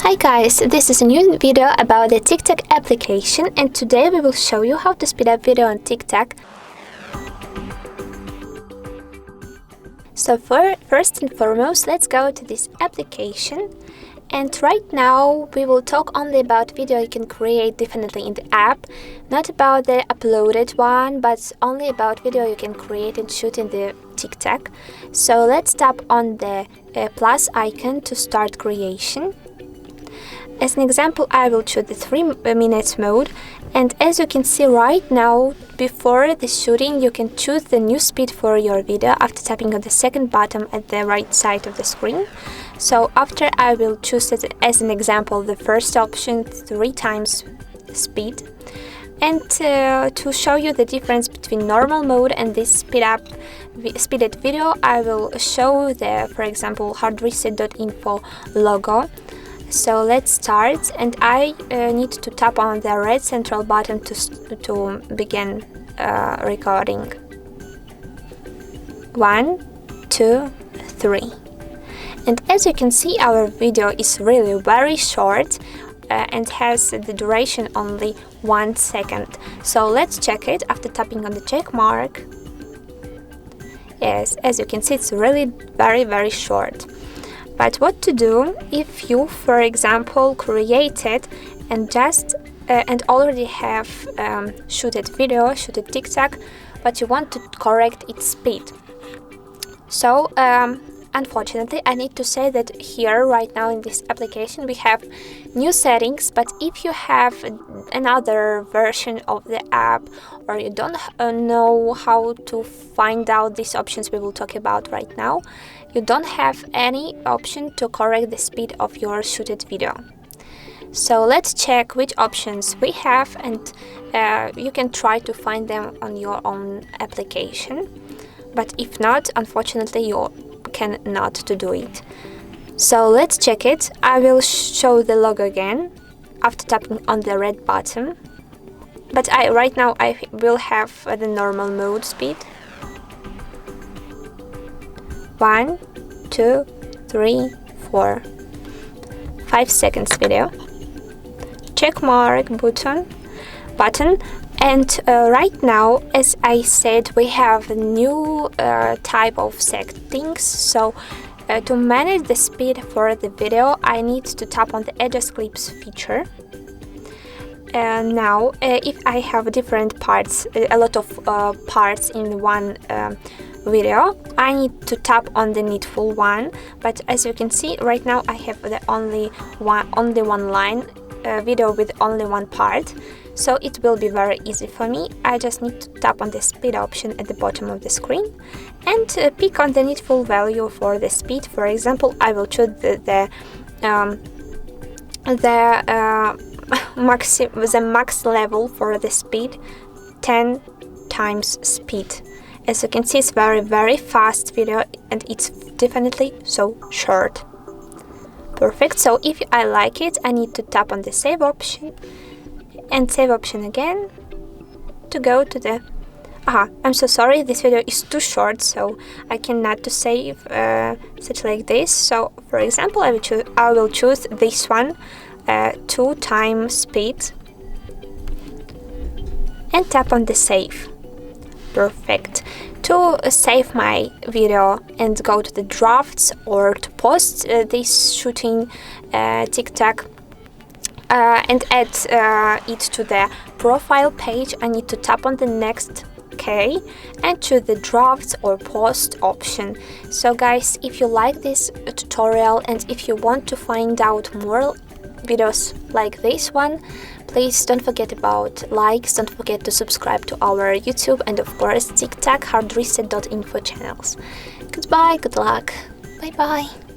Hi guys, this is a new video about the TikTok application, and today we will show you how to speed up video on TikTok. So first and foremost, let's go to this application, and right now we will talk only about video you can create definitely in the app, not about the uploaded one, but only about video you can create and shoot in the TikTok. So let's tap on the plus icon to start creation. As an example, I will choose the 3-minute mode, and as you can see right now, before the shooting, you can choose the new speed for your video after tapping on the second button at the right side of the screen. So after I will choose as an example the first option, 3 times speed. And to show you the difference between normal mode and this speeded video, I will show the, for example, HardReset.Info logo. So let's start, and I need to tap on the red central button to begin recording. 1, 2, 3. And as you can see, our video is really very short and has the duration only 1 second. So let's check it after tapping on the check mark. Yes, as you can see, it's really very short. But what to do if you, for example, created and already have shooted TikTok, but you want to correct its speed? So unfortunately, I need to say that here right now in this application we have new settings, but if you have another version of the app, or you don't know how to find out these options we will talk about right now, you don't have any option to correct the speed of your shooted video. So let's check which options we have, and you can try to find them on your own application. But if not, unfortunately, you cannot to do it. So let's check it. I will show the logo again after tapping on the red button. But right now I will have the normal mode speed. 1, 2, 3, 4. 5 seconds video. Check mark button. And right now, as I said, we have a new type of settings. So to manage the speed for the video, I need to tap on the adjust clips feature. Now, if I have different parts, a lot of parts in one video, I need to tap on the needful one. But as you can see, right now I have the only one line video with only one part. So it will be very easy for me. I just need to tap on the speed option at the bottom of the screen and pick on the needful value for the speed. For example, I will choose the max level for the speed, 10 times speed. As you can see, it's very fast video, and it's definitely so short. Perfect. So if I like it, I need to tap on the save option and save option again to go to the I'm so sorry, this video is too short, so I cannot to save such like this. So for example, I will choose this one, 2 times speed, and tap on the save. Perfect. To save my video and go to the drafts or to post this shooting TikTok and add it to the profile page, I need to tap on the next key and choose the drafts or post option. So guys, if you like this tutorial and if you want to find out more videos like this one, please don't forget about likes, don't forget to subscribe to our YouTube and of course TikTok HardReset.Info channels. Goodbye, good luck, bye bye.